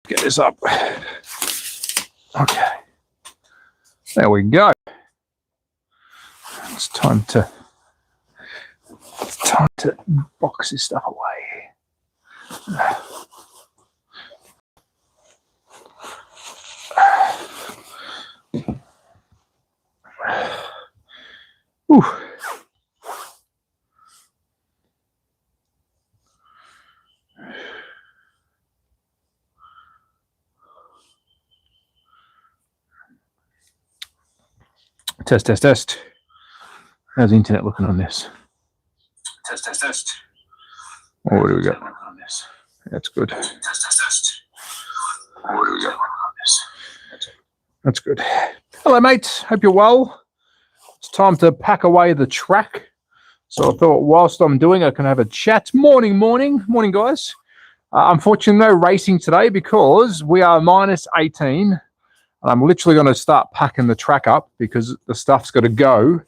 Get this up. Okay. There we go. It's time to box this stuff away. Ooh. Test, test, test. How's the internet looking on this? Test, test, test. Oh, what do we got? That's good. Test, test, test. What do we got? That's good. Hello, mates. Hope you're well. It's time to pack away the track. So I thought whilst I'm doing it, I can have a chat. Morning, guys. Unfortunately, no racing today because we are minus 18. And I'm literally going to start packing the track up because the stuff's got to go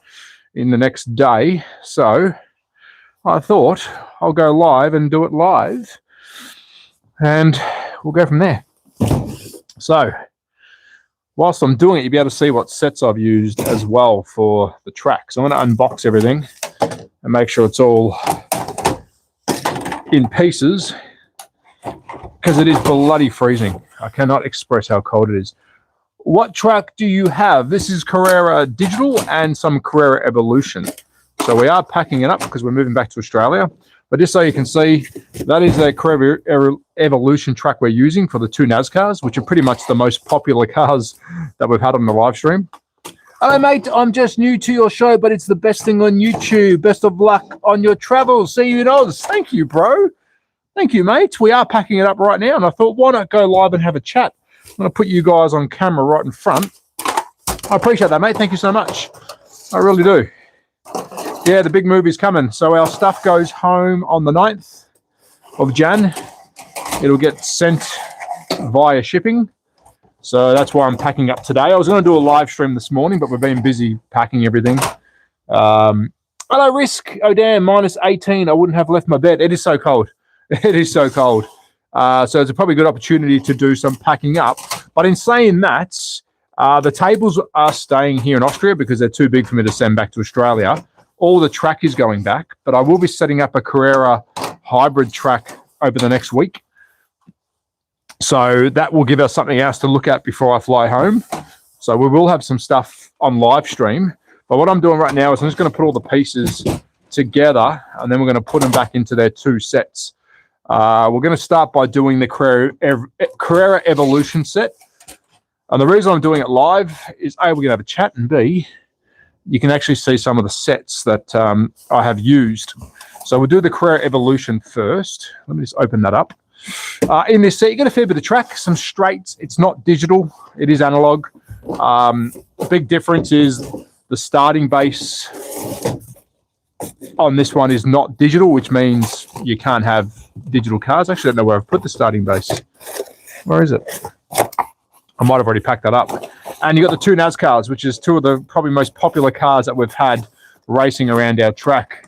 in the next day. So I thought I'll go live and do it live. And we'll go from there. So whilst I'm doing it, you'll be able to see what sets I've used as well for the track. So I'm going to unbox everything and make sure it's all in pieces because it is bloody freezing. I cannot express how cold it is. What track do you have? This is Carrera Digital and some Carrera Evolution. So we are packing it up because we're moving back to Australia. But just so you can see, that is a Carrera Evolution track we're using for the two NASCARs, which are pretty much the most popular cars that we've had on the live stream. Hello, mate. I'm just new to your show, but it's the best thing on YouTube. Best of luck on your travels. See you in Oz. Thank you, bro. Thank you, mate. We are packing it up right now, and I thought, why not go live and have a chat? I'm going to put you guys on camera right in front. I appreciate that, mate. Thank you so much. I really do. Yeah, the big movie's coming. So our stuff goes home on the 9th of Jan. It'll get sent via shipping. So that's why I'm packing up today. I was going to do a live stream this morning, but we've been busy packing everything. Hello, Risk. Oh, damn, minus 18. I wouldn't have left my bed. It is so cold. It is so cold. So it's a probably good opportunity to do some packing up. But in saying that, the tables are staying here in Austria because they're too big for me to send back to Australia. All the track is going back, but I will be setting up a Carrera hybrid track over the next week. So that will give us something else to look at before I fly home. So we will have some stuff on live stream. But what I'm doing right now is I'm just going to put all the pieces together and then we're going to put them back into their two sets. We're going to start by doing the Carrera Evolution set. And the reason I'm doing it live is A, we're going to have a chat, and B, you can actually see some of the sets that I have used. So we'll do the Carrera Evolution first. Let me just open that up. In this set, you get a fair bit of track, some straights. It's not digital. It is analog. The big difference is the starting base on this one is not digital, which means you can't have digital cars. Actually, I don't know where I've put the starting base. Where is it? I might have already packed that up. And you got the two NASCARs, which is two of the probably most popular cars that we've had racing around our track.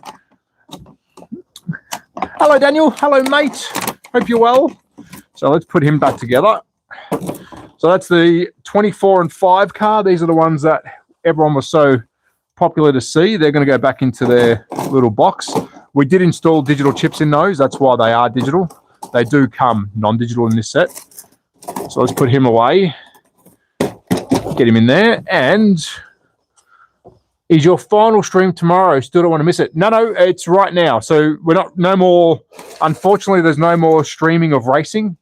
Hello, Daniel. Hello, mate. Hope you're well. So let's put him back together. So that's the 24 and 5 car. These are the ones that everyone was so popular to see. They're going to go back into their little box. We did install digital chips in those. That's why they are digital. They do come non-digital in this set. So let's put him away. Get him in there. And is your final stream tomorrow? Still don't want to miss it. No, it's right now. So we're not, no more, unfortunately, there's no more streaming of racing.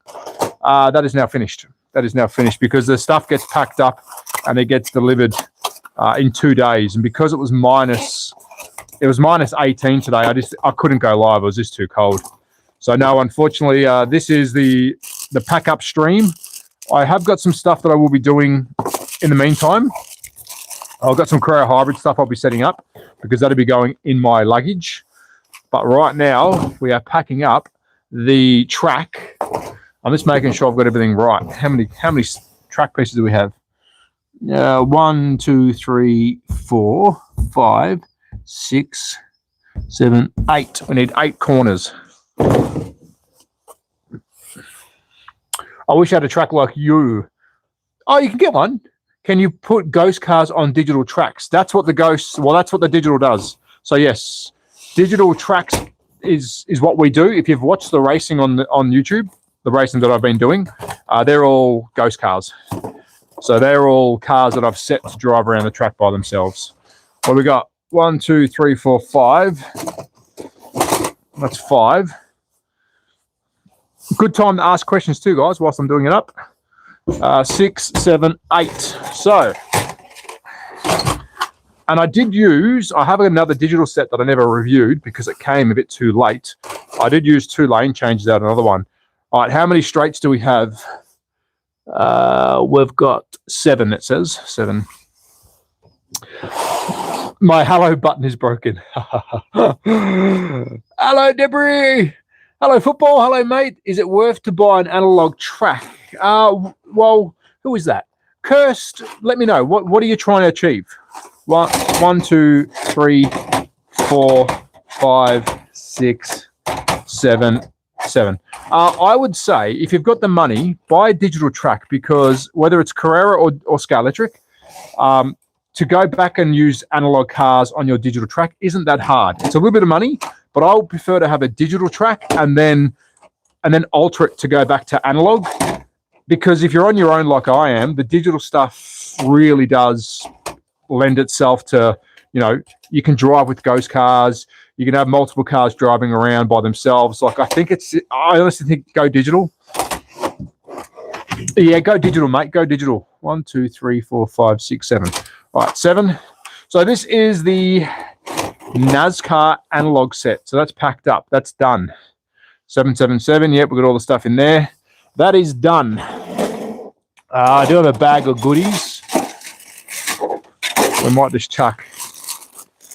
That is now finished. That is now finished because the stuff gets packed up and it gets delivered in 2 days. And because it was minus 18 today, I couldn't go live. It was just too cold. So no, unfortunately, this is the pack up stream. I have got some stuff that I will be doing in the meantime. I've got some Carrera hybrid stuff I'll be setting up because that'll be going in my luggage. But right now we are packing up the track. I'm just making sure I've got everything right. How many track pieces do we have? 1, 2, 3, 4, 5, 6, 7, 8. We need 8 corners. I wish I had a track like you. Oh, you can get one. Can you put ghost cars on digital tracks? That's what the that's what the digital does. So yes, digital tracks is what we do. If you've watched the racing on YouTube, the racing that I've been doing, they're all ghost cars. So they're all cars that I've set to drive around the track by themselves. Well, we got 1, 2, 3, 4, 5. That's 5. Good time to ask questions too, guys, whilst I'm doing it up. 6, 7, 8. So, and I have another digital set that I never reviewed because it came a bit too late. I did use 2 lane changes out of another one. All right, how many straights do we have? We've got 7, it says. 7. My hello button is broken. Hello, Debris. Hello, football. Hello, mate. Is it worth to buy an analog track? Well, who is that? Cursed, let me know. What are you trying to achieve? 1, 2, 3, 4, 5, 6, 7. I would say if you've got the money, buy a digital track, because whether it's Carrera or Scalextric, to go back and use analog cars on your digital track isn't that hard. It's a little bit of money, but I would prefer to have a digital track and then alter it to go back to analog. Because if you're on your own like I am, the digital stuff really does lend itself to, you can drive with ghost cars. You can have multiple cars driving around by themselves. Like, I honestly think go digital. Yeah, go digital, mate. Go digital. 1, 2, 3, 4, 5, 6, 7. All right, 7. So this is the NASCAR analog set. So that's packed up. That's done. 777. Yep, we've got all the stuff in there. That is done. I do have a bag of goodies. We might just chuck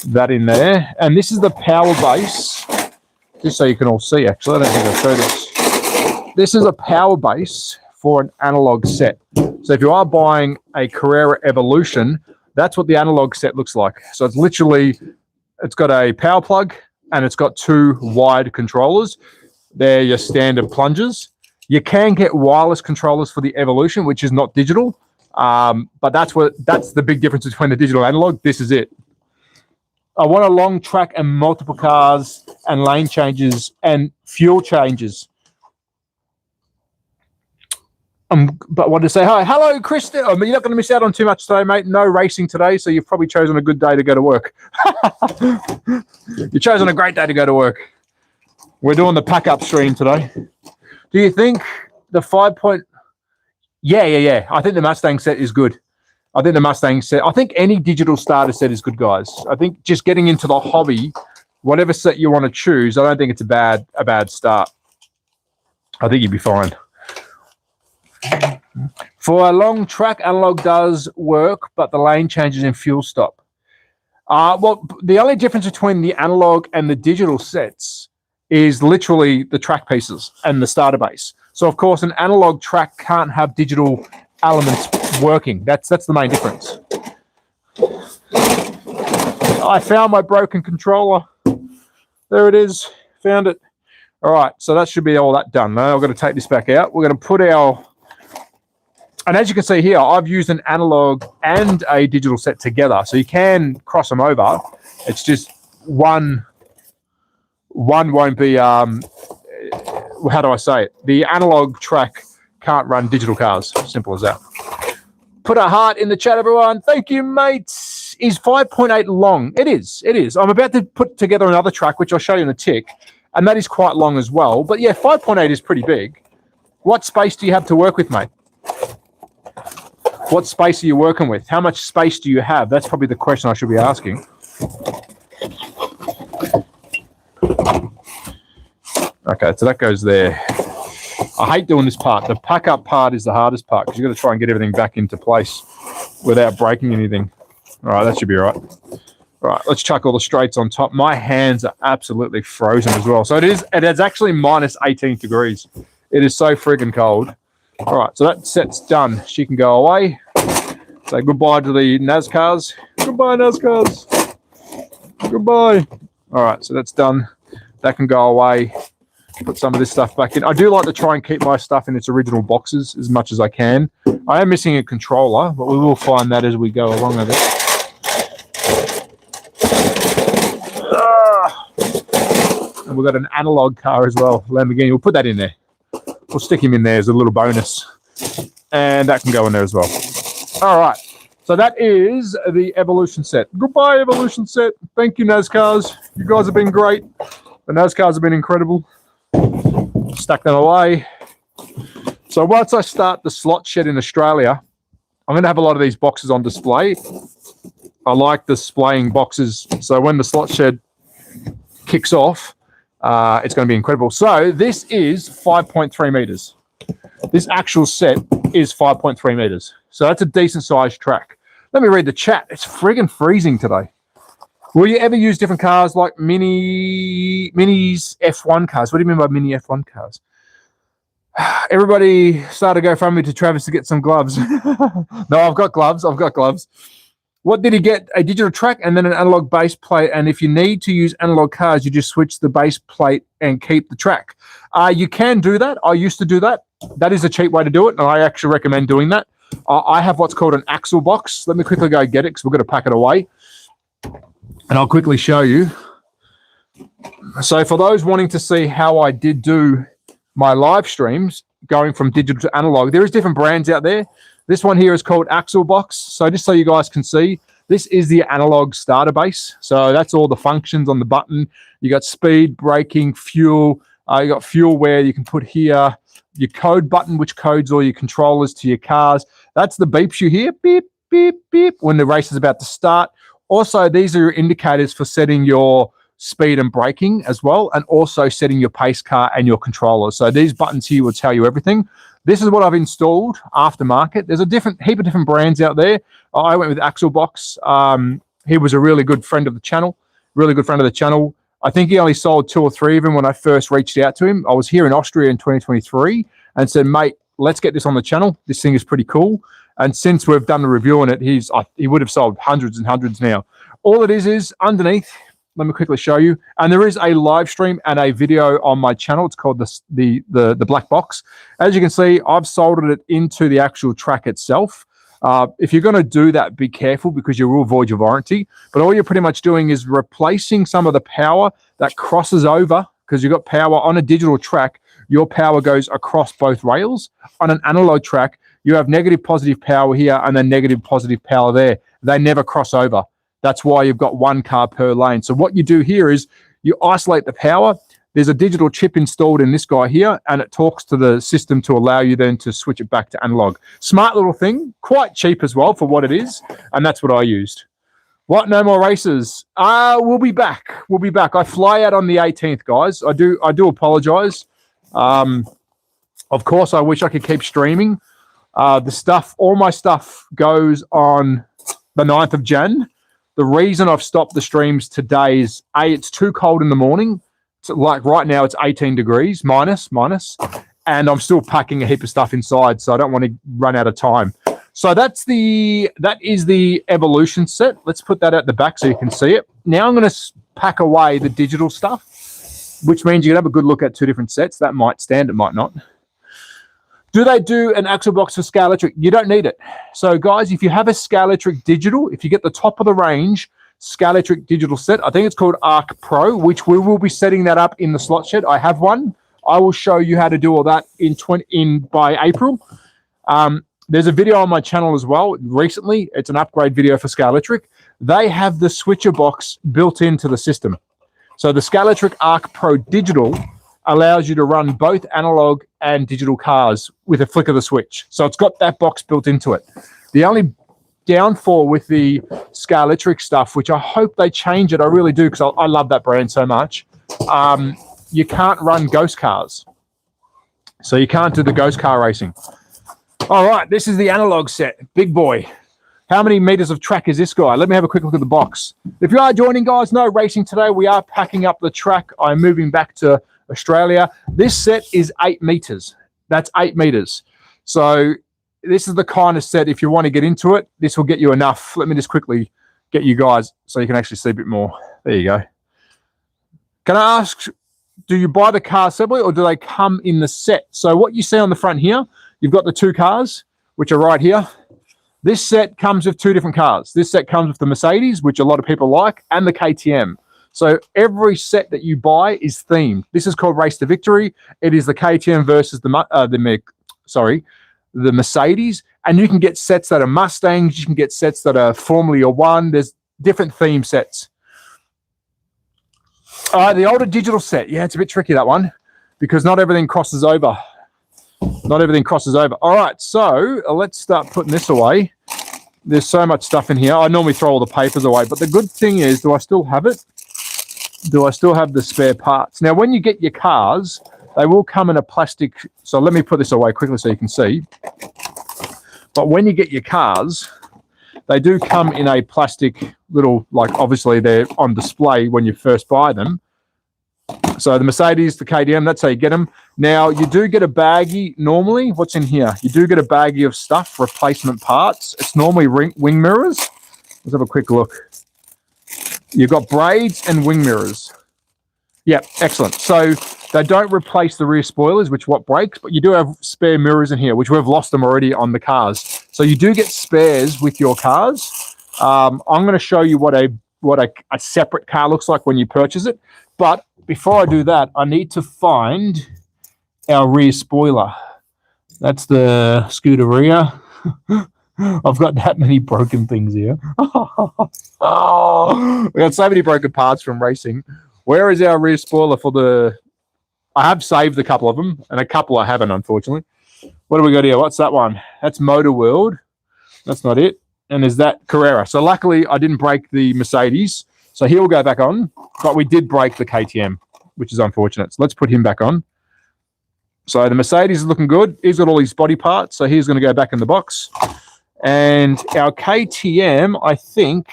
that in there. And this is the power base. Just so you can all see, actually. I don't think I'll show this. This is a power base for an analog set. So if you are buying a Carrera Evolution, that's what the analog set looks like. So it's literally, it's got a power plug and it's got 2 wired controllers. They're your standard plungers. You can get wireless controllers for the Evolution, which is not digital. But that's the big difference between the digital and analog. This is it. I want a long track and multiple cars and lane changes and fuel changes. But I wanted to say hi. Hello, Kristen. I mean, you're not going to miss out on too much today, mate. No racing today, so you've probably chosen a good day to go to work. You've chosen a great day to go to work. We're doing the pack-up stream today. Do you think the 5 point... Yeah. I think the Mustang set is good. I think the Mustang set... I think any digital starter set is good, guys. I think just getting into the hobby, whatever set you want to choose, I don't think it's a bad start. I think you'd be fine. For a long track, analog does work, but the lane changes in fuel stop. Well, the only difference between the analog and the digital sets is literally the track pieces and the starter base. So, of course, an analog track can't have digital elements working. That's the main difference. I found my broken controller. There it is. Found it. All right, so that should be all that done. Now I've got to take this back out. We're going to put our... And as you can see here, I've used an analog and a digital set together. So you can cross them over. It's just one won't be, how do I say it? The analog track can't run digital cars. Simple as that. Put a heart in the chat, everyone. Thank you, mates. Is 5.8 long? It is. I'm about to put together another track, which I'll show you in a tick. And that is quite long as well. But yeah, 5.8 is pretty big. What space do you have to work with, mate? What space are you working with? How much space do you have? That's probably the question I should be asking. Okay, so that goes there. I hate doing this part. The pack-up part is the hardest part because you've got to try and get everything back into place without breaking anything. All right, that should be all right. All right, let's chuck all the straights on top. My hands are absolutely frozen as well. So it is actually minus 18 degrees. It is so friggin' cold. All right, so that set's done. She can go away. Say goodbye to the NASCARs. Goodbye, NASCARs. Goodbye. All right, so that's done. That can go away. Put some of this stuff back in. I do like to try and keep my stuff in its original boxes as much as I can. I am missing a controller, but we will find that as we go along with it. And we've got an analog car as well, Lamborghini. We'll put that in there. We'll stick him in there as a little bonus. And that can go in there as well. All right. So that is the Evolution set. Goodbye, Evolution set. Thank you, NASCARs. You guys have been great. The NASCARs have been incredible. Stack them away. So once I start the slot shed in Australia, I'm going to have a lot of these boxes on display. I like displaying boxes. So when the slot shed kicks off, it's going to be incredible. So this is 5.3 meters. This actual set is 5.3 meters. So that's a decent sized track. Let me read the chat. It's friggin' freezing today. Will you ever use different cars like minis F1 cars? What do you mean by mini F1 cars? Everybody started to go from me to Travis to get some gloves. No, I've got gloves. I've got gloves. What did he get? A digital track and then an analog base plate. And if you need to use analog cars, you just switch the base plate and keep the track. You can do that. I used to do that. That is a cheap way to do it. And I actually recommend doing that. I have what's called an axle box. Let me quickly go get it because we're going to pack it away. And I'll quickly show you. So for those wanting to see how I did do my live streams, going from digital to analog, there is different brands out there. This one here is called Axle Box. So just so you guys can see, this is the analog starter base. So that's all the functions on the button. You got speed, braking, fuel. You got fuel where you can put here your code button, which codes all your controllers to your cars. That's the beeps you hear, beep, beep, beep, when the race is about to start. Also, these are your indicators for setting your speed and braking as well, and also setting your pace car and your controller. So these buttons here will tell you everything. This is what I've installed aftermarket. There's a heap of different brands out there. I went with Axle Box. He was a really good friend of the channel, I think he only sold 2 or 3 of them when I first reached out to him. I was here in Austria in 2023 and said, mate, let's get this on the channel. This thing is pretty cool. And since we've done the review on it, he would have sold hundreds and hundreds now. All it is underneath, let me quickly show you. And there is a live stream and a video on my channel. It's called the black box. As you can see, I've soldered it into the actual track itself. If you're going to do that, be careful because you will void your warranty. But all you're pretty much doing is replacing some of the power that crosses over, because you've got power on a digital track. Your power goes across both rails. On an analog track, you have negative positive power here and then negative positive power there. They never cross over. That's why you've got one car per lane. So what you do here is you isolate the power. There's a digital chip installed in this guy here, and it talks to the system to allow you then to switch it back to analog. Smart little thing, quite cheap as well for what it is, and that's what I used. What? No more races? We'll be back. We'll be back. I fly out on the 18th, guys. I do apologize. Of course, I wish I could keep streaming. All my stuff goes on the 9th of Jan. The reason I've stopped the streams today is it's too cold in the morning. So like right now it's 18 degrees minus, and I'm still packing a heap of stuff inside, so I don't want to run out of time. So that is the Evolution set. Let's put that at the back so you can see it. Now I'm going to pack away the digital stuff, which means you can have a good look at 2 different sets. That might stand, it might not. Do they do an axle box for Scalextric? You don't need it. So guys, if you have a Scalextric digital, if you get the top of the range Scalextric digital set, I think it's called Arc Pro, which we will be setting that up in the slot shed. I have one. I will show you how to do all that by April. There's a video on my channel as well recently. It's an upgrade video for Scalextric. They have the switcher box built into the system. So the Scalextric Arc Pro Digital allows you to run both analog and digital cars with a flick of the switch. So it's got that box built into it. The only downfall with the Scalextric stuff, which I hope they change it, I really do, because I love that brand so much, you can't run ghost cars. So you can't do the ghost car racing. All right, this is the analog set. Big boy. How many meters of track is this guy? Let me have a quick look at the box. If you are joining, guys, no racing today. We are packing up the track. I'm moving back to Australia. This set is 8 meters. That's 8 meters. So this is the kind of set, if you want to get into it, this will get you enough. Let me just quickly get you guys so you can actually see a bit more. There you go. Can I ask, do you buy the car separately or do they come in the set? So what you see on the front here, you've got the two cars, which are right here. This set comes with two different cars. This set comes with the Mercedes, which a lot of people like, and the KTM. So every set that you buy is themed. This is called Race to Victory. It is the KTM versus the Mercedes. And you can get sets that are Mustangs. You can get sets that are Formula One. There's different theme sets. All right, the older digital set. Yeah, it's a bit tricky, that one, because not everything crosses over. Not everything crosses over. All right, so let's start putting this away. There's so much stuff in here. I normally throw all the papers away, but the good thing is, do I still have it? Do I still have the spare parts? Now, when you get your cars, they will come in a plastic. So let me put this away quickly so you can see. But when you get your cars, they do come in a plastic little, like obviously they're on display when you first buy them. So the Mercedes, the KTM, that's how you get them. Now, you do get a baggie normally. What's in here? You do get a baggie of stuff, replacement parts. It's normally wing mirrors. Let's have a quick look. You've got braids and wing mirrors. Yep, excellent. So they don't replace the rear spoilers, which what breaks, but you do have spare mirrors in here, which we've lost them already on the cars. So you do get spares with your cars. I'm going to show you what a separate car looks like when you purchase it. But before I do that, I need to find our rear spoiler. That's the Scuderia. I've got that many broken things here. Oh, we got so many broken parts from racing. Where is our rear spoiler for the... I have saved a couple of them, and a couple I haven't, unfortunately. What do we got here? What's that one? That's Motor World. That's not it. And is that Carrera? So luckily, I didn't break the Mercedes. So he will go back on, but we did break the KTM, which is unfortunate. So let's put him back on. So the Mercedes is looking good. He's got all his body parts, so he's going to go back in the box. And our KTM, I think,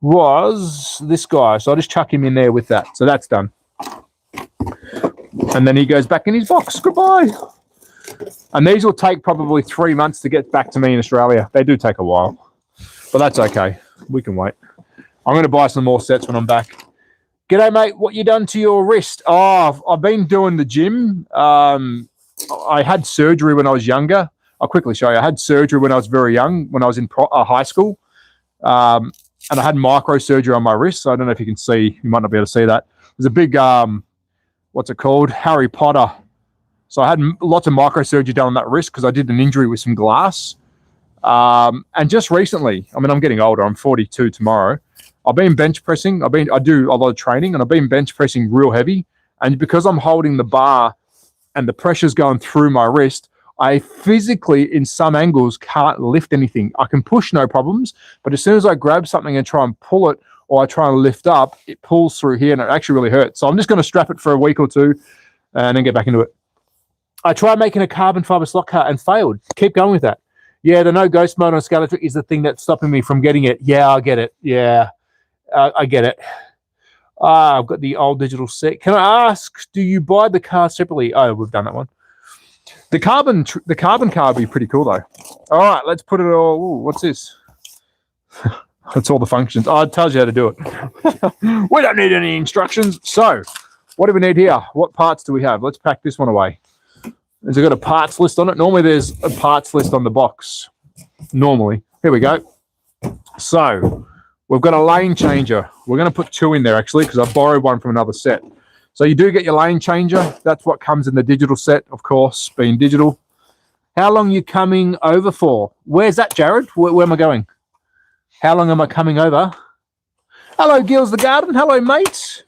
was this guy. So I'll just chuck him in there with that. So that's done. And then he goes back in his box. Goodbye. And these will take probably 3 months to get back to me in Australia. They do take a while, but that's okay. We can wait. I'm going to buy some more sets when I'm back. G'day, mate. What you done to your wrist? Oh, I've been doing the gym. I had surgery when I was younger. I'll quickly show you. I had surgery when I was very young, when I was in high school. And I had microsurgery on my wrist. So I don't know if you can see. You might not be able to see that. There's a big, what's it called? Harry Potter. So I had lots of microsurgery done on that wrist because I did an injury with some glass. And just recently, I mean, I'm getting older. I'm 42 tomorrow. I've been bench pressing. I do a lot of training, and I've been bench pressing real heavy. And because I'm holding the bar and the pressure's going through my wrist, I physically, in some angles, can't lift anything. I can push, no problems. But as soon as I grab something and try and pull it, or I try and lift up, it pulls through here, and it actually really hurts. So I'm just going to strap it for a week or two and then get back into it. I tried making a carbon fiber slot car and failed. Keep going with that. Yeah, the no ghost mode on Scalatric is the thing that's stopping me from getting it. Yeah, I get it. Yeah, I get it. I've got the old digital set. Can I ask, do you buy the car separately? Oh, we've done that one. The carbon car would be pretty cool, though. All right, let's put it all. Ooh, what's this? That's all the functions. Oh, it tells you how to do it. We don't need any instructions. So what do we need here? What parts do we have? Let's pack this one away. Has it got a parts list on it? Normally there's a parts list on the box. Normally. Here we go. So we've got a lane changer. We're going to put 2 in there, actually, because I borrowed one from another set. So you do get your lane changer. That's what comes in the digital set, of course, being digital. How long are you coming over for? Where's that, Jared? Where am I going? How long am I coming over? Hello, Gills the Garden. Hello, mates.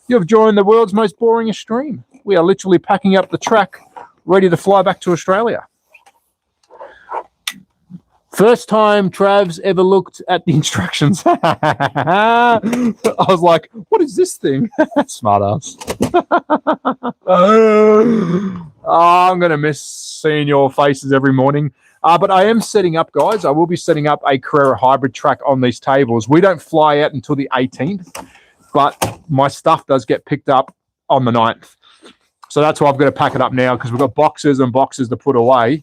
You've joined the world's most boring stream. We are literally packing up the truck, ready to fly back to Australia. First time Trav's ever looked at the instructions. I was like, what is this thing? Smart ass. I'm going to miss seeing your faces every morning. But I am setting up, guys. I will be setting up a Carrera hybrid track on these tables. We don't fly out until the 18th, but my stuff does get picked up on the 9th. So that's why I've got to pack it up now, because we've got boxes and boxes to put away,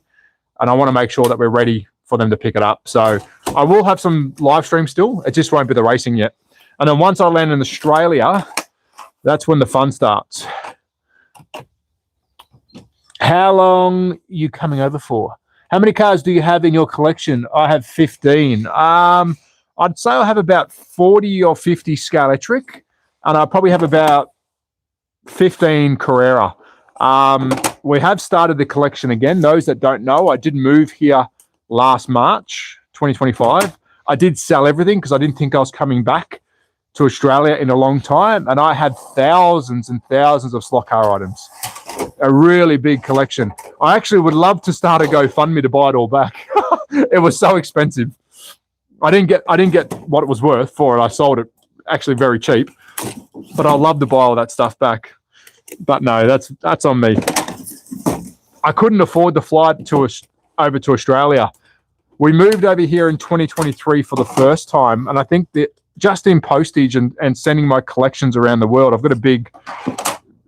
and I want to make sure that we're ready for them to pick it up. So I will have some live stream still. It just won't be the racing yet. And then once I land in Australia, That's when the fun starts. How long you coming over for? How many cars do you have in your collection? I have 15. I'd say I have about 40 or 50 Scalextric, and I probably have about 15 Carrera. We have started the collection again. Those that don't know, I did move here last March 2025. I did sell everything because I didn't think I was coming back to Australia in a long time, and I had thousands and thousands of slot car items. A really big collection. I actually would love to start a GoFundMe to buy it all back. It was so expensive. I didn't get what it was worth for it. I sold it actually very cheap, but I'd love to buy all that stuff back. But no, that's on me. I couldn't afford the flight over to Australia. We moved over here in 2023 for the first time, and I think that just in postage and sending my collections around the world, I've got a big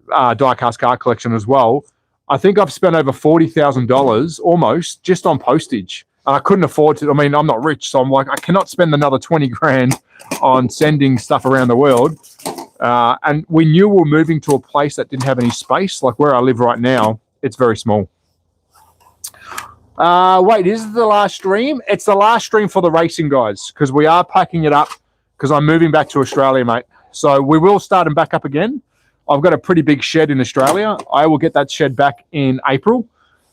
DIECAST car collection as well. I think I've spent over $40,000 almost just on postage, and I couldn't afford to. I mean, I'm not rich, so I'm like, I cannot spend another 20 grand on sending stuff around the world. And we knew we were moving to a place that didn't have any space. Like where I live right now, it's very small. Wait, is it the last stream? It's the last stream for the racing guys, because we are packing it up because I'm moving back to Australia, mate. So we will start them back up again. I've got a pretty big shed in Australia. I will get that shed back in April.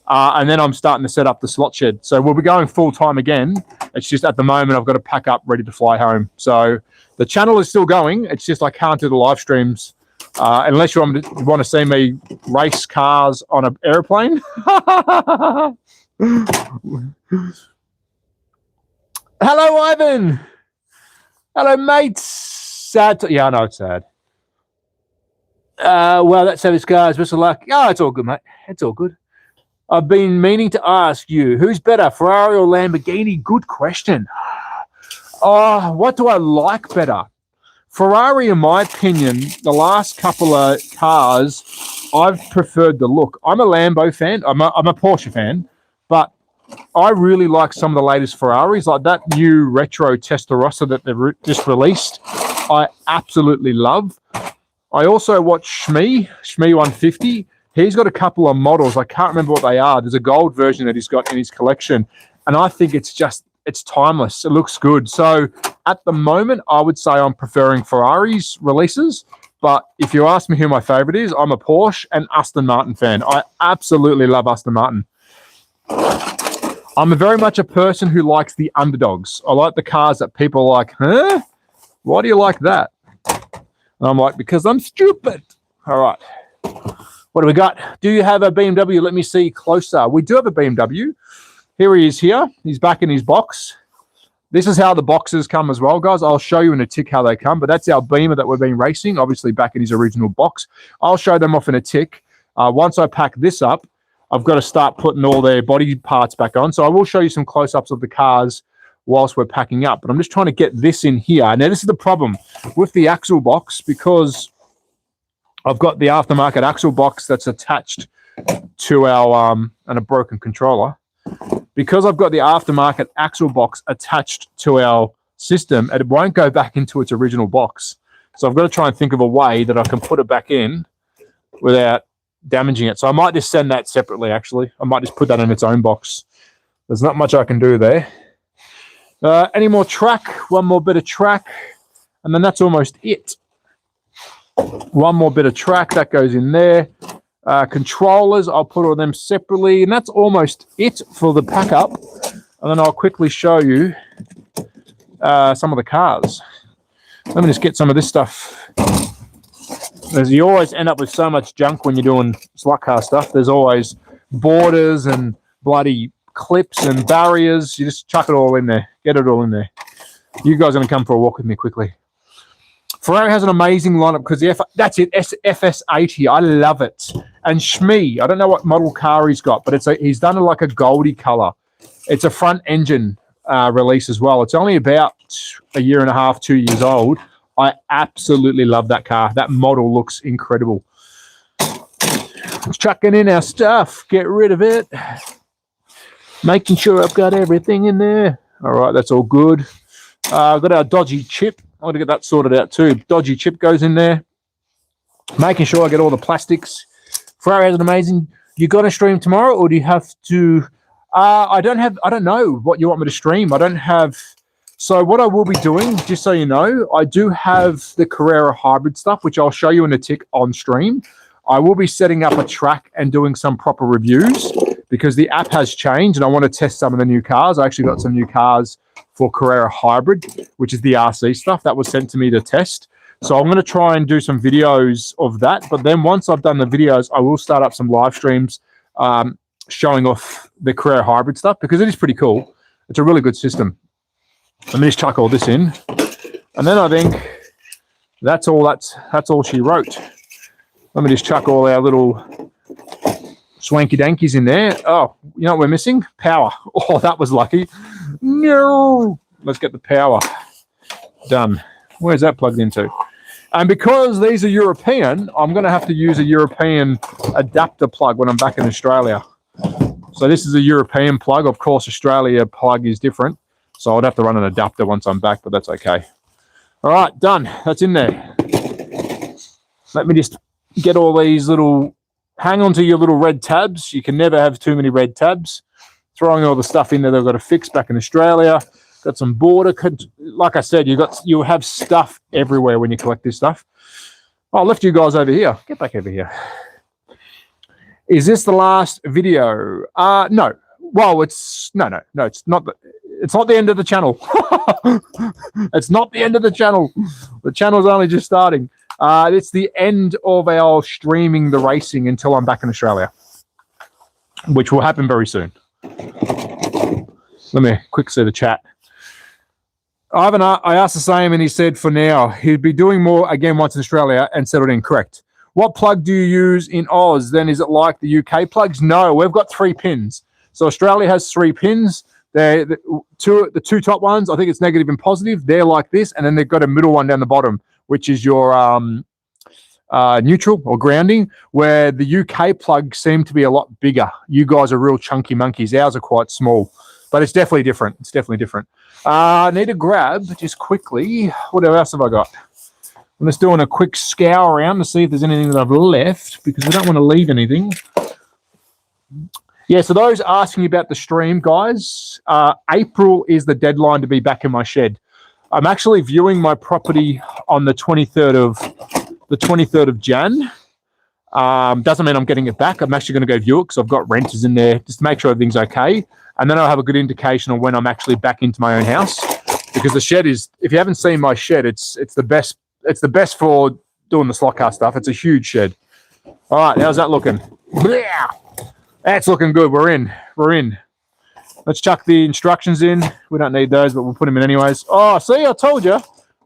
And then I'm starting to set up the slot shed. So we'll be going full time again. It's just at the moment I've got to pack up ready to fly home. So the channel is still going. It's just I can't do the live streams unless you want to see me race cars on an airplane. Hello, Ivan. Hello, mates. Sad. Yeah, I know it's sad. Well, that's how this guy's best of luck. Oh, it's all good, mate. It's all good. I've been meaning to ask you, who's better, Ferrari or Lamborghini? Good question. Oh, what do I like better? Ferrari, in my opinion, the last couple of cars, I've preferred the look. I'm a Lambo fan. I'm a Porsche fan, but I really like some of the latest Ferraris, like that new retro Testarossa that they've just released. I absolutely love. I also watch Shmee 150. He's got a couple of models. I can't remember what they are. There's a gold version that he's got in his collection, and I think it's timeless. It looks good. So at the moment, I would say I'm preferring Ferrari's releases. But if you ask me who my favorite is, I'm a Porsche and Aston Martin fan. I absolutely love Aston Martin. I'm very much a person who likes the underdogs. I like the cars that people are like, huh? Why do you like that? And I'm like, because I'm stupid. All right. What do we got? Do you have a BMW? Let me see closer. We do have a BMW. Here he is here. He's back in his box. This is how the boxes come as well, guys. I'll show you in a tick how they come, but that's our Beamer that we've been racing, obviously back in his original box. I'll show them off in a tick. Once I pack this up, I've got to start putting all their body parts back on. So I will show you some close-ups of the cars whilst we're packing up, but I'm just trying to get this in here. Now, this is the problem with the axle box, because I've got the aftermarket axle box that's attached to our and a broken controller. Because I've got the aftermarket axle box attached to our system, it won't go back into its original box. So I've got to try and think of a way that I can put it back in without damaging it. So I might just send that separately, actually. I might just put that in its own box. There's not much I can do there. Any more track? One more bit of track, and then that's almost it. One more bit of track that goes in there. Controllers, I'll put all them separately, and that's almost it for the pack up. And then I'll quickly show you some of the cars. Let me just get some of this stuff. As you always end up with so much junk when you're doing slot car stuff. There's always borders and bloody clips and barriers. You just chuck it all in there. Get it all in there. You guys are going to come for a walk with me quickly. Ferrari has an amazing lineup because that's it, FS80. I love it. And Shmee, I don't know what model car he's got, but he's done it like a goldy color. It's a front engine release as well. It's only about a year and a half, 2 years old. I absolutely love that car. That model looks incredible. Let's chucking in our stuff. Get rid of it. Making sure I've got everything in there. All right, that's all good. I've got our dodgy chip. I'm going to get that sorted out too. Dodgy chip goes in there. Making sure I get all the plastics. Ferrari has an amazing. You got to stream tomorrow, or do you have to? I don't know what you want me to stream. I don't have. So what I will be doing, just so you know, I do have the Carrera hybrid stuff, which I'll show you in a tick on stream. I will be setting up a track and doing some proper reviews because the app has changed and I want to test some of the new cars. I actually got some new cars for Carrera hybrid, which is the RC stuff that was sent to me to test. So I'm going to try and do some videos of that. But then once I've done the videos, I will start up some live streams showing off the Carrera hybrid stuff because it is pretty cool. It's a really good system. Let me just chuck all this in. And then I think that's all she wrote. Let me just chuck all our little swanky dankies in there. Oh, you know what we're missing? Power. Oh, that was lucky. No. Let's get the power. Done. Where's that plugged into? And because these are European, I'm going to have to use a European adapter plug when I'm back in Australia. So this is a European plug. Of course, Australia plug is different. So I'd have to run an adapter once I'm back, but that's okay. All right, done. That's in there. Let me just get all these little, hang on to your little red tabs. You can never have too many red tabs. Throwing all the stuff in there they've got to fix back in Australia. Got some border. Like I said, you have stuff everywhere when you collect this stuff. I'll lift you guys over here. Get back over here. Is this the last video? No. Well, it's no. It's not. It's not the end of the channel. It's not the end of the channel. The channel's only just starting. It's the end of our streaming the racing until I'm back in Australia, which will happen very soon. Let me quick see the chat. Ivan, I asked the same, and he said for now he'd be doing more again once in Australia and settled in. Correct. What plug do you use in Oz? Then is it like the UK plugs? No, we've got 3 pins. So Australia has 3 pins. They're the two top ones. I think it's negative and positive. They're like this, and then they've got a middle one down the bottom, which is your neutral or grounding. Where the UK plugs seem to be a lot bigger. You guys are real chunky monkeys. Ours are quite small, but it's definitely different. It's definitely different. I need to grab just quickly. What else have I got? I'm just doing a quick scour around to see if there's anything that I've left because we don't want to leave anything. Yeah, so those asking about the stream, guys, April is the deadline to be back in my shed. I'm actually viewing my property on the 23rd of Jan. Doesn't mean I'm getting it back. I'm actually going to go view it because I've got renters in there just to make sure everything's okay. And then I'll have a good indication of when I'm actually back into my own house. Because the shed is, if you haven't seen my shed, it's the best. It's the best for doing the slot car stuff. It's a huge shed. All right, how's that looking? Yeah, that's looking good. We're in. Let's chuck the instructions in. We don't need those, but we'll put them in anyways. Oh, see, I told you.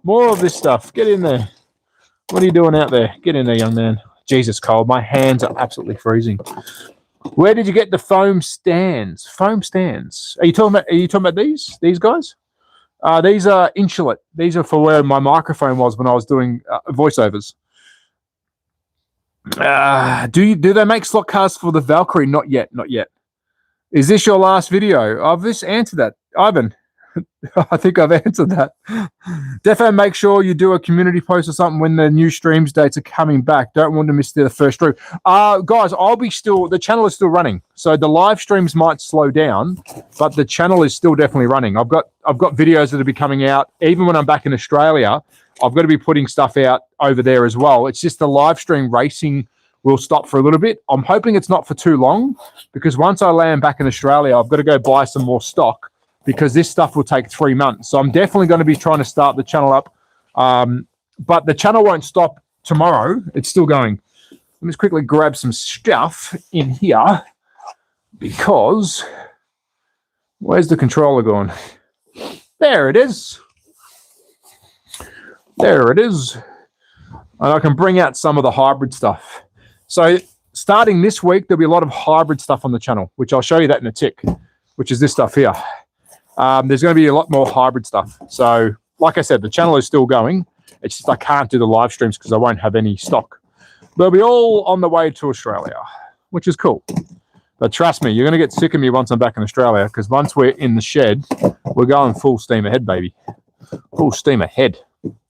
More of this stuff. Get in there. What are you doing out there? Get in there, young man. Jesus, cold. My hands are absolutely freezing. Where did you get the foam stands? Foam stands. Are you talking about these guys? These are insulate. These are for where my microphone was when I was doing voiceovers. Do they make slot cars for the Valkyrie? Not yet. Is this your last video? I've just answered that, Ivan. I think I've answered that. Defo, make sure you do a community post or something when the new streams dates are coming back. Don't want to miss the first stream. Guys, the channel is still running. So the live streams might slow down, but the channel is still definitely running. I've got videos that will be coming out. Even when I'm back in Australia, I've got to be putting stuff out over there as well. It's just the live stream racing will stop for a little bit. I'm hoping it's not for too long because once I land back in Australia, I've got to go buy some more stock because this stuff will take 3 months. So I'm definitely going to be trying to start the channel up. But the channel won't stop tomorrow. It's still going. Let me just quickly grab some stuff in here because where's the controller going? There it is. There it is. And I can bring out some of the hybrid stuff. So starting this week, there'll be a lot of hybrid stuff on the channel, which I'll show you that in a tick, which is this stuff here. There's going to be a lot more hybrid stuff. So like I said, the channel is still going. It's just I can't do the live streams because I won't have any stock. They'll be all on the way to Australia, which is cool. But trust me, you're going to get sick of me once I'm back in Australia because once we're in the shed, we're going full steam ahead, baby. Full steam ahead.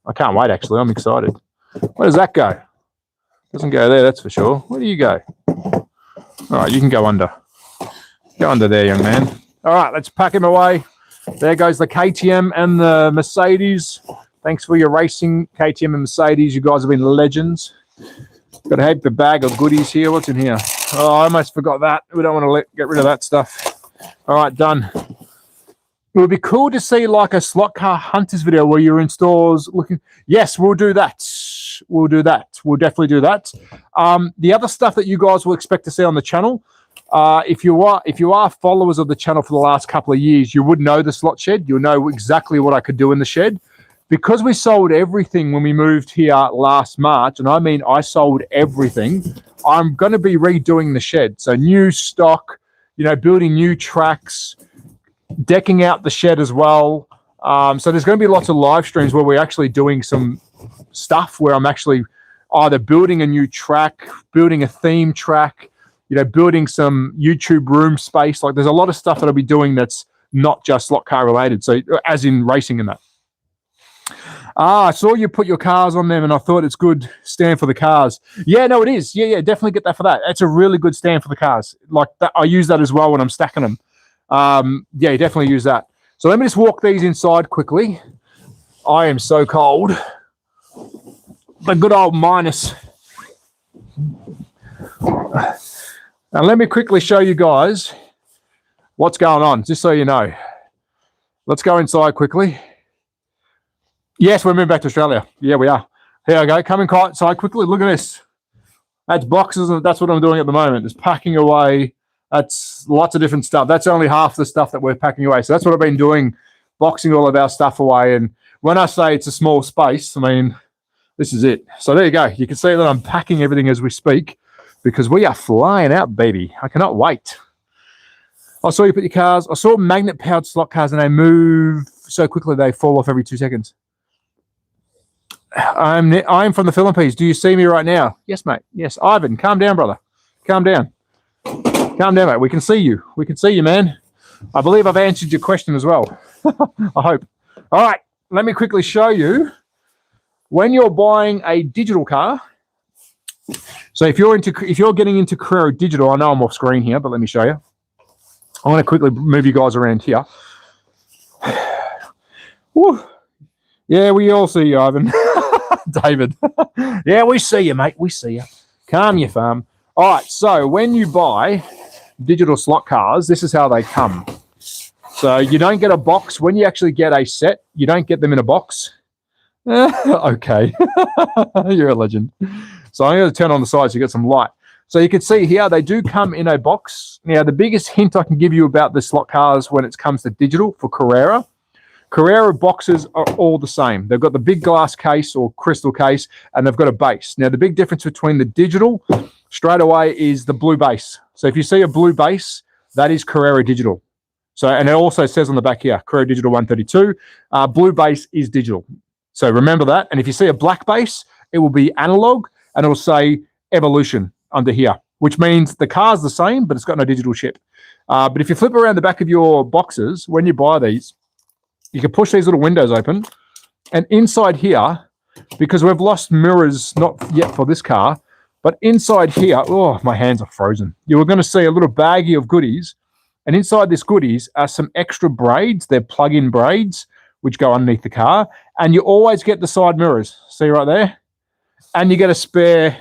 I can't wait, actually. I'm excited. Where does that go? Doesn't go there, that's for sure. Where do you go? All right, you can go under. Go under there, young man. All right, let's pack him away. There goes the KTM and the Mercedes. Thanks for your racing, KTM and Mercedes. You guys have been legends. Got a heap of bag of goodies here. What's in here? Oh, I almost forgot that. We don't want to get rid of that stuff. All right, done. It would be cool to see like a slot car hunters video where you're in stores looking. Yes, we'll do that. We'll do that. We'll definitely do that. The other stuff that you guys will expect to see on the channel, if you are followers of the channel for the last couple of years, you would know the slot shed. You'll know exactly what I could do in the shed. Because we sold everything when we moved here last March, and I mean I sold everything, I'm going to be redoing the shed. So new stock, you know, building new tracks, decking out the shed as well. So there's going to be lots of live streams where we're actually doing some stuff where I'm actually either building a new track, building a theme track, you know, building some YouTube room space. Like there's a lot of stuff that I'll be doing that's not just slot car related. So as in racing and that. I saw you put your cars on them and I thought it's good stand for the cars. Yeah, no, it is. Yeah, definitely get that for that. It's a really good stand for the cars. Like that, I use that as well when I'm stacking them. Yeah, definitely use that. So let me just walk these inside quickly. I am so cold. The good old minus. Now let me quickly show you guys what's going on, just so you know. Let's go inside quickly. Yes, we're moving back to Australia. Yeah, we are. Here I go. Come inside quickly. Look at this. That's boxes, and that's what I'm doing at the moment. Just packing away. That's lots of different stuff. That's only half the stuff that we're packing away. So that's what I've been doing, boxing all of our stuff away. And when I say it's a small space, I mean, this is it. So there you go. You can see that I'm packing everything as we speak because we are flying out, baby. I cannot wait. I saw you put your cars. I saw magnet-powered slot cars, and they move so quickly they fall off every 2 seconds. I'm from the Philippines. Do you see me right now? Yes, mate. Yes. Ivan, calm down, brother. Calm down. Calm down, mate. We can see you. We can see you, man. I believe I've answered your question as well. I hope. All right. Let me quickly show you. When you're buying a digital car, so if you're getting into Carrera Digital, I know I'm off screen here, but let me show you. I want to quickly move you guys around here. Woo. Yeah, we all see you, Ivan. David. Yeah, we see you, mate. We see you. Calm your farm. All right, so when you buy digital slot cars, this is how they come. So you don't get a box. When you actually get a set, you don't get them in a box. Okay. You're a legend. So I'm going to turn on the side so you get some light. So you can see here, they do come in a box. Now, the biggest hint I can give you about the slot cars when it comes to digital for Carrera boxes are all the same. They've got the big glass case or crystal case, and they've got a base. Now, the big difference between the digital straight away is the blue base. So if you see a blue base, that is Carrera Digital. So, and it also says on the back here, Carrera Digital 132. Blue base is digital. So remember that. And if you see a black base, it will be analog, and it will say Evolution under here, which means the car's the same, but it's got no digital chip. But if you flip around the back of your boxes, when you buy these, you can push these little windows open, and inside here, because we've lost mirrors, not yet for this car, but inside here, oh, my hands are frozen. You are going to see a little baggie of goodies, and inside this goodies are some extra braids. They're plug-in braids, which go underneath the car, and you always get the side mirrors. See right there? And you get a spare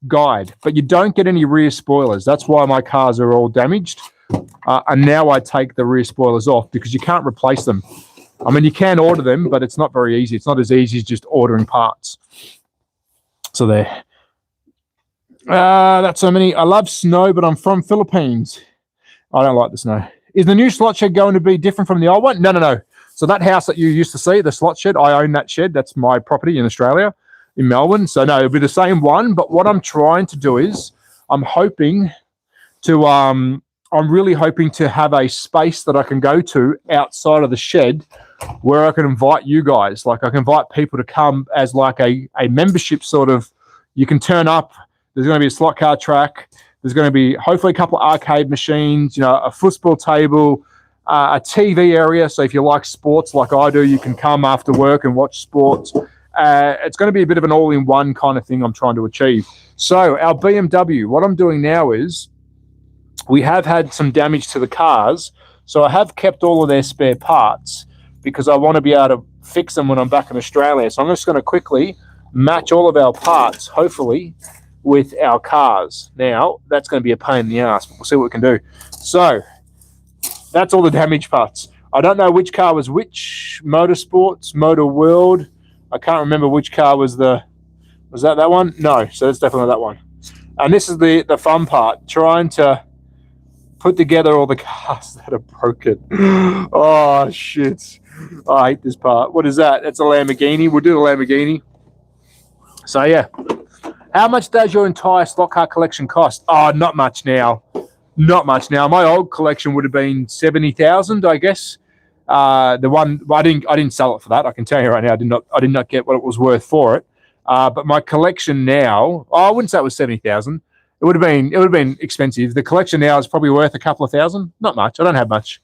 guide, but you don't get any rear spoilers. That's why my cars are all damaged, and now I take the rear spoilers off because you can't replace them. I mean, you can order them, but it's not very easy. It's not as easy as just ordering parts. So there. That's so many. I love snow, but I'm from Philippines. I don't like the snow. Is the new slot shed going to be different from the old one? No. So that house that you used to see, the slot shed, I own that shed. That's my property in Australia, in Melbourne. So no, it'll be the same one. But what I'm trying to do is I'm really hoping to have a space that I can go to outside of the shed where I can invite you guys. Like I can invite people to come as like a membership sort of, you can turn up. There's going to be a slot car track. There's going to be hopefully a couple of arcade machines, you know, a football table, a TV area. So if you like sports like I do, you can come after work and watch sports. it's going to be a bit of an all-in-one kind of thing I'm trying to achieve. So our BMW, what I'm doing now is we have had some damage to the cars, so I have kept all of their spare parts because I want to be able to fix them when I'm back in Australia. So I'm just going to quickly match all of our parts, hopefully, with our cars. Now, that's going to be a pain in the ass, but we'll see what we can do. So that's all the damage parts. I don't know which car was which. Motorsports, Motor World. I can't remember which car was that one? No, so that's definitely that one. And this is the fun part, trying to put together all the cars that are broken. Oh, shit. I hate this part. What is that? That's a Lamborghini. We'll do the Lamborghini. So, yeah. How much does your entire slot car collection cost? Oh, not much now. Not much now. My old collection would have been 70,000, I guess. The one I didn't sell it for that. I can tell you right now, I did not get what it was worth for it. But my collection now, I wouldn't say it was 70,000. It would have been expensive. The collection now is probably worth a couple of thousand. Not much. I don't have much.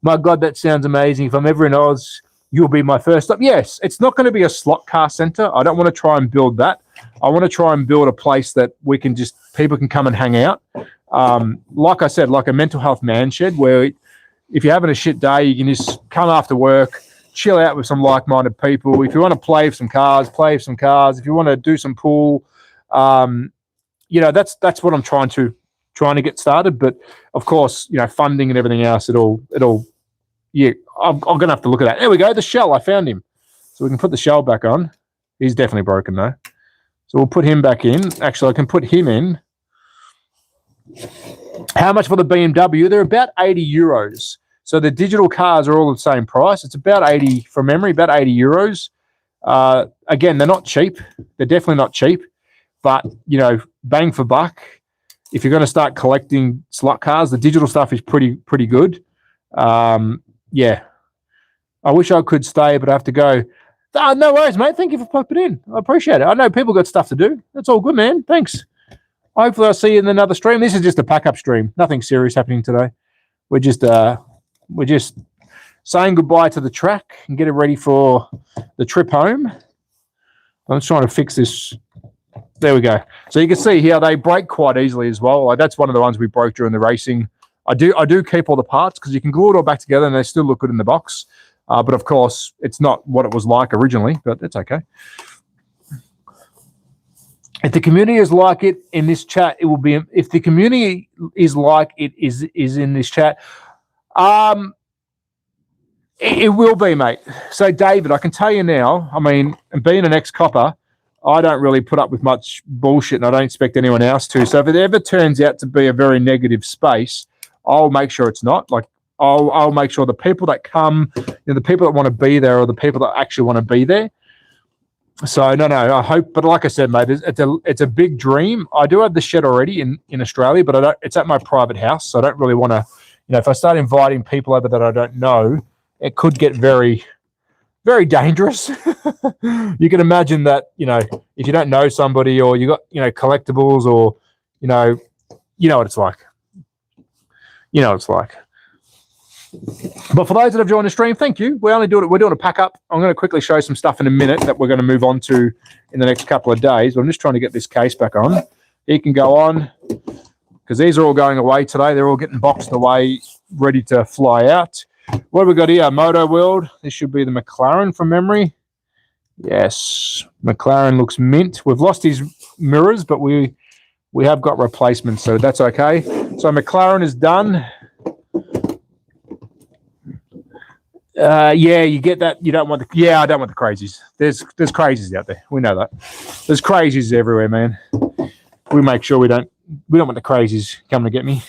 My God, that sounds amazing. If I'm ever in Oz, you'll be my first stop. Yes, it's not going to be a slot car center. I don't want to try and build that. I want to try and build a place that people can come and hang out. Like I said, like a mental health man shed where if you're having a shit day, you can just come after work, chill out with some like-minded people. If you want to play with some cars, play with some cars. If you want to do some pool, that's what I'm trying to get started. But of course, funding and everything else, I'm gonna have to look at that. There we go, the shell. I found him, so we can put the shell back on. He's definitely broken though, so we'll put him back in. Actually, I can put him in. How much for the BMW? They're about 80 euros. So the digital cars are all the same price. It's about 80 from memory, about 80 euros. Again, they're not cheap. They're definitely not cheap. But, bang for buck, if you're going to start collecting slot cars, the digital stuff is pretty good. Yeah. I wish I could stay, but I have to go. Oh, no worries, mate. Thank you for popping in. I appreciate it. I know people got stuff to do. That's all good, man. Thanks. Hopefully I'll see you in another stream. This is just a pack-up stream. Nothing serious happening today. We're just saying goodbye to the track and getting ready for the trip home. I'm just trying to fix this. There we go. So you can see here they break quite easily as well. Like that's one of the ones we broke during the racing. I do keep all the parts because you can glue it all back together and they still look good in the box. But of course, it's not what it was like originally, but it's okay. If the community is like it in this chat, it will be. If the community is like it is in this chat, it will be, mate. So, David, I can tell you now. I mean, being an ex-copper, I don't really put up with much bullshit, and I don't expect anyone else to. So, if it ever turns out to be a very negative space, I'll make sure it's not. Like, I'll make sure the people that come, the people that want to be there, are the people that actually want to be there. So no, I hope, but like I said, mate, it's a big dream. I do have the shed already in Australia, but it's at my private house, so I don't really want to, if I start inviting people over that I don't know, it could get very, very dangerous. You can imagine that, if you don't know somebody or you got, collectibles or, you know what it's like. You know what it's like. But for those that have joined the stream, thank you. We're doing a pack up. I'm going to quickly show some stuff in a minute that we're going to move on to in the next couple of days. But I'm just trying to get this case back on. He can go on because these are all going away today. They're all getting boxed away, ready to fly out. What have we got here? Moto World. This should be the McLaren from memory. Yes, McLaren looks mint. We've lost his mirrors, but we have got replacements, so that's okay. So McLaren is done. Yeah, you get that. You don't want I don't want the crazies. There's crazies out there. We know that. There's crazies everywhere, man. We make sure we don't want the crazies coming to get me.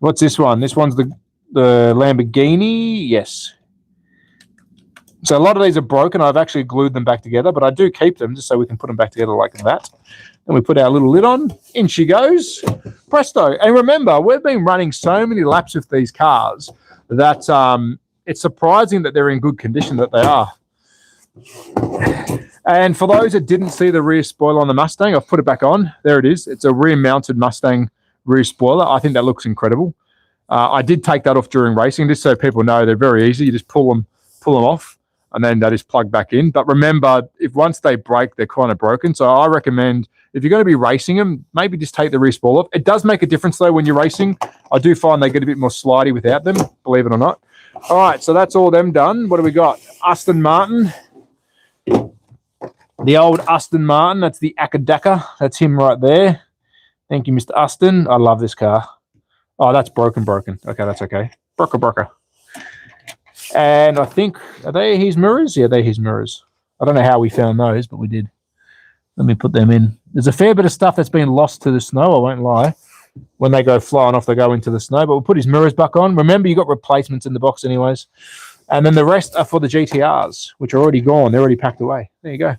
What's this one? This one's the Lamborghini. Yes. So a lot of these are broken. I've actually glued them back together, but I do keep them just so we can put them back together like that. Then we put our little lid on. In she goes. Presto. And remember, we've been running so many laps with these cars that it's surprising that they're in good condition that they are. And for those that didn't see the rear spoiler on the Mustang, I've put it back on. There it is. It's a rear-mounted Mustang rear spoiler. I think that looks incredible. I did take that off during racing just so people know they're very easy. You just pull them off. and then they just plug back in. But remember, if once they break, they're kind of broken. So I recommend if you're going to be racing them, maybe just take the rear spool off. It does make a difference though when you're racing. I do find they get a bit more slidey without them, believe it or not. All right, so that's all them done. What do we got? Aston Martin. The old Aston Martin. That's the Akadaka. That's him right there. Thank you, Mr. Aston. I love this car. Oh, that's broken. Okay, that's okay. Broker. And I think, are they his mirrors? Yeah, they're his mirrors. I don't know how we found those, but we did. Let me put them in. There's a fair bit of stuff that's been lost to the snow, I won't lie. When they go flying off, they go into the snow. But we'll put his mirrors back on. Remember, you got replacements in the box anyways. And then the rest are for the GTRs, which are already gone. They're already packed away. There you go.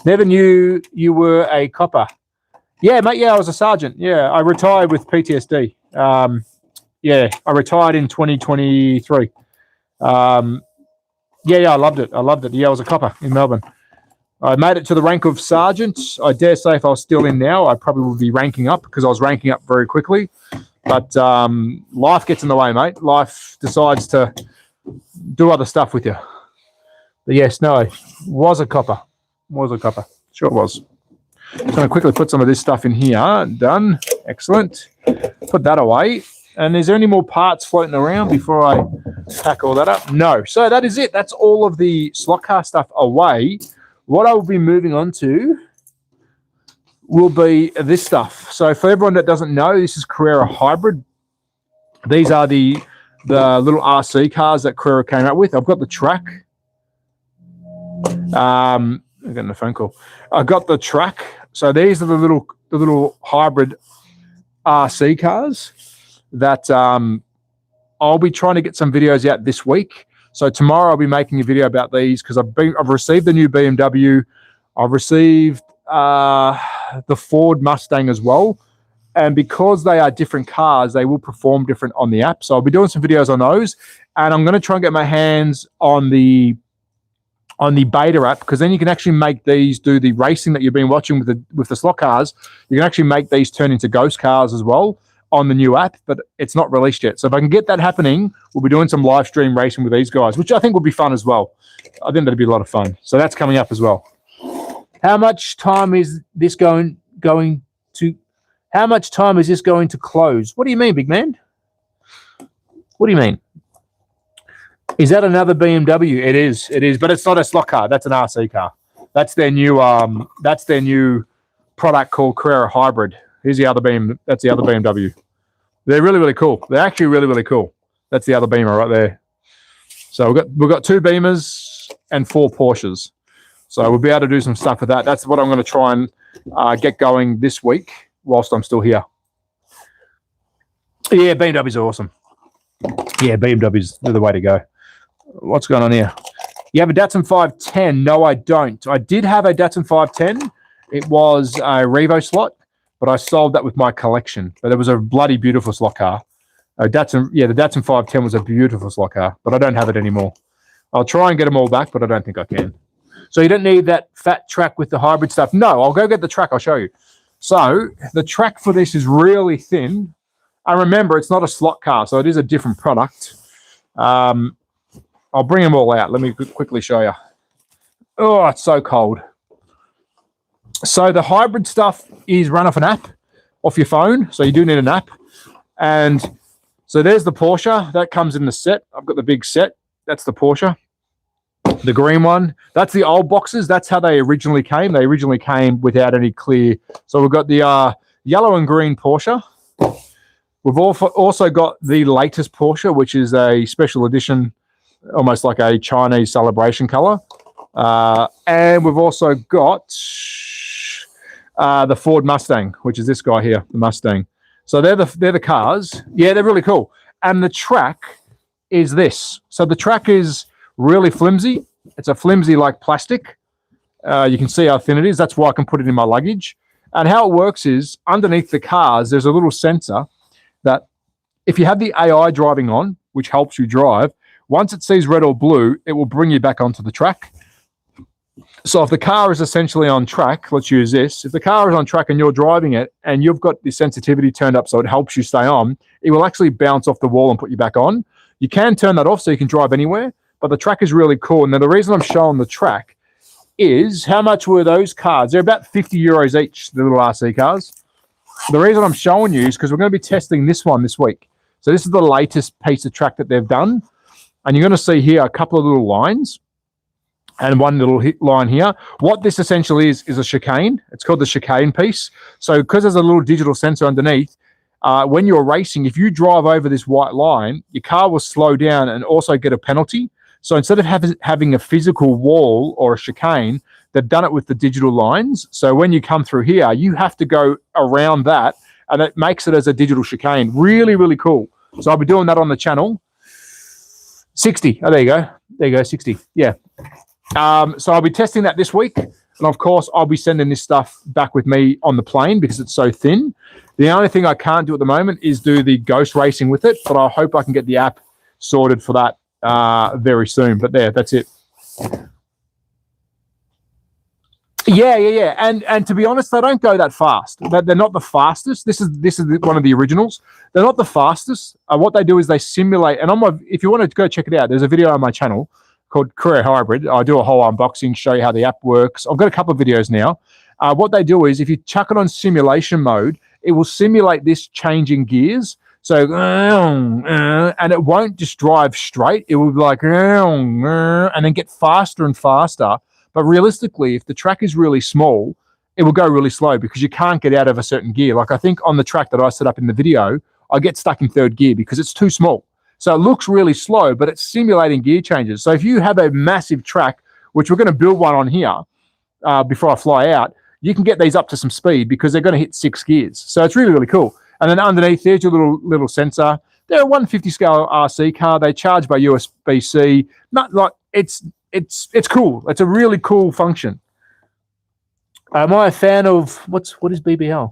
Never knew you were a copper. Yeah, mate, yeah, I was a sergeant. Yeah, I retired with PTSD. Yeah, I retired in 2023. Yeah, I loved it. Yeah, I was a copper in Melbourne. I made it to the rank of sergeant. I dare say if I was still in now, I probably would be ranking up because I was ranking up very quickly. But life gets in the way, mate. Life decides to do other stuff with you. But yes, no, was a copper. Sure was. I'm going to quickly put some of this stuff in here. Done. Excellent. Put that away. And is there any more parts floating around before I pack all that up? No. So that is it. That's all of the slot car stuff away. What I will be moving on to will be this stuff. So for everyone that doesn't know, this is Carrera Hybrid. These are the little RC cars that Carrera came out with. I've got the track. I'm getting a phone call. I got the track. So these are the little hybrid RC cars that I'll be trying to get some videos out this week. So tomorrow I'll be making a video about these because I've received the new BMW. I've received the Ford Mustang as well. And because they are different cars, they will perform different on the app. So I'll be doing some videos on those. And I'm going to try and get my hands on the beta app, because then you can actually make these do the racing that you've been watching with the slot cars. You can actually make these turn into ghost cars as well on the new app, but it's not released yet. So if I can get that happening, we'll be doing some live stream racing with these guys, which I think will be fun as well. I think that'll be a lot of fun. So that's coming up as well. How much time is this going to close? What do you mean, big man? What do you mean? Is that another BMW? It is, but it's not a slot car. That's an RC car. That's their new product called Carrera Hybrid. Here's the other beam. That's the other BMW. They're really, really cool. They're actually really, really cool. That's the other Beamer right there. So we've got 2 Beamers and 4 Porsches. So we'll be able to do some stuff with that. That's what I'm going to try and get going this week whilst I'm still here. Yeah, BMWs are awesome. Yeah, BMWs are the way to go. What's going on here? You have a Datsun 510? No, I don't. I did have a Datsun 510. It was a Revo slot, but I sold that with my collection. But it was a bloody beautiful slot car. The Datsun 510 was a beautiful slot car, but I don't have it anymore. I'll try and get them all back, but I don't think I can. So you don't need that fat track with the hybrid stuff. No, I'll go get the track. I'll show you. So the track for this is really thin. And remember, it's not a slot car, so it is a different product. I'll bring them all out. Let me quickly show you. Oh, it's so cold. So the hybrid stuff is run off an app, off your phone. So you do need an app. And so there's the Porsche. That comes in the set. I've got the big set. That's the Porsche. The green one. That's the old boxes. That's how they originally came. They originally came without any clear. So we've got the yellow and green Porsche. We've also got the latest Porsche, which is a special edition, almost like a Chinese celebration color. And we've also got the Ford Mustang, which is this guy here, the Mustang. So they're the cars. Yeah, they're really cool. And the track is this. So the track is really flimsy. It's a flimsy like plastic. You can see how thin it is. That's why I can put it in my luggage. And how it works is underneath the cars, there's a little sensor that if you have the AI driving on, which helps you drive, once it sees red or blue, it will bring you back onto the track. So if the car is essentially on track, let's use this. If the car is on track and you're driving it and you've got the sensitivity turned up so it helps you stay on, it will actually bounce off the wall and put you back on. You can turn that off so you can drive anywhere, but the track is really cool. And then the reason I'm showing the track is, how much were those cards? They're about 50 euros each, the little RC cars. The reason I'm showing you is because we're going to be testing this one this week. So this is the latest piece of track that they've done. And you're going to see here a couple of little lines and one little line here. What this essentially is a chicane. It's called the chicane piece. So because there's a little digital sensor underneath, when you're racing, if you drive over this white line, your car will slow down and also get a penalty. So instead of having a physical wall or a chicane, they've done it with the digital lines. So when you come through here, you have to go around that, and it makes it as a digital chicane. Really, really cool. So I'll be doing that on the channel. 60. Oh, there you go. There you go, 60. Yeah. So I'll be testing that this week. And of course, I'll be sending this stuff back with me on the plane because it's so thin. The only thing I can't do at the moment is do the ghost racing with it, but I hope I can get the app sorted for that very soon. But there, that's it. Yeah. And to be honest, they don't go that fast. They're not the fastest. This is one of the originals. They're not the fastest. What they do is they simulate. And if you want to go check it out, there's a video on my channel called Carrera Hybrid. I do a whole unboxing, show you how the app works. I've got a couple of videos now. What they do is, if you chuck it on simulation mode, it will simulate this changing gears. So, and it won't just drive straight. It will be like, and then get faster and faster. But realistically, if the track is really small, it will go really slow because you can't get out of a certain gear. Like I think on the track that I set up in the video, I get stuck in third gear because it's too small. So it looks really slow, but it's simulating gear changes. So if you have a massive track, which we're going to build one on here before I fly out, you can get these up to some speed because they're going to hit 6 gears. So it's really, really cool. And then underneath, there's your little sensor. They're a 150 scale RC car. They charge by USB-C. Not like it's cool. It's a really cool function. Am I a fan of what is BBL?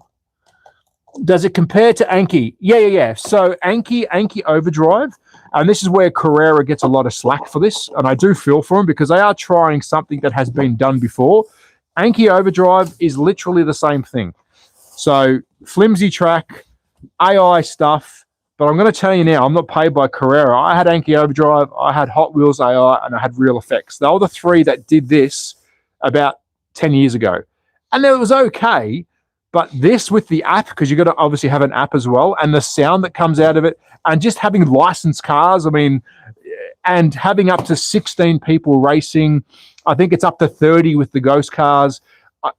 Does it compare to Anki? Yeah. So Anki Overdrive, and this is where Carrera gets a lot of slack for this, and I do feel for them because they are trying something that has been done before. Anki Overdrive is literally the same thing. So flimsy track, AI stuff, but I'm going to tell you now, I'm not paid by Carrera. I had Anki Overdrive, I had HOTWHEELS AI, and I had Real Effects. They were the 3 that did this about 10 years ago. And it was okay, but this with the app, because you've got to obviously have an app as well, and the sound that comes out of it, and just having licensed cars, I mean, and having up to 16 people racing, I think it's up to 30 with the ghost cars.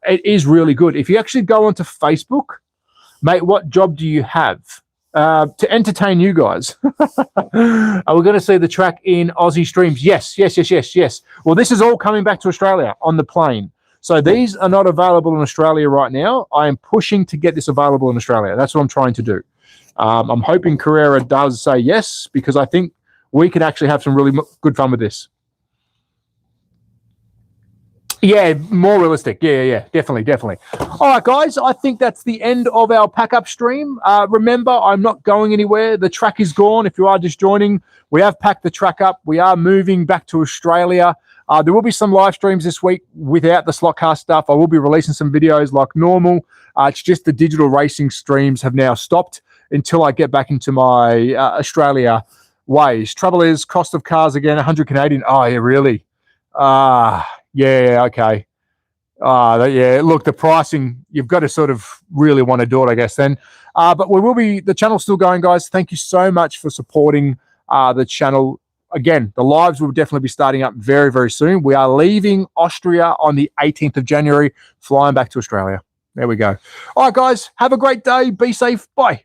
It is really good. If you actually go onto Facebook, mate, what job do you have? To entertain you guys. Are we going to see the track in Aussie streams? Yes. Well, this is all coming back to Australia on the plane. So these are not available in Australia right now. I am pushing to get this available in Australia. That's what I'm trying to do. I'm hoping Carrera does say yes, because I think we could actually have some really good fun with this. Yeah, more realistic. Yeah, definitely. All right, guys, I think that's the end of our pack-up stream. Remember, I'm not going anywhere. The track is gone. If you are just joining, we have packed the track up. We are moving back to Australia. There will be some live streams this week without the SLOTCARS stuff. I will be releasing some videos like normal. It's just the digital racing streams have now stopped until I get back into my Australia ways. Trouble is, cost of cars again, 100 Canadian. Oh, yeah, really? Yeah, okay. Yeah, look, the pricing, you've got to sort of really want to do it, I guess, then. But we will be, the channel's still going, guys. Thank you so much for supporting the channel. Again, the lives will definitely be starting up very, very soon. We are leaving Austria on the 18th of January, flying back to Australia. There we go. All right, guys, have a great day. Be safe. Bye.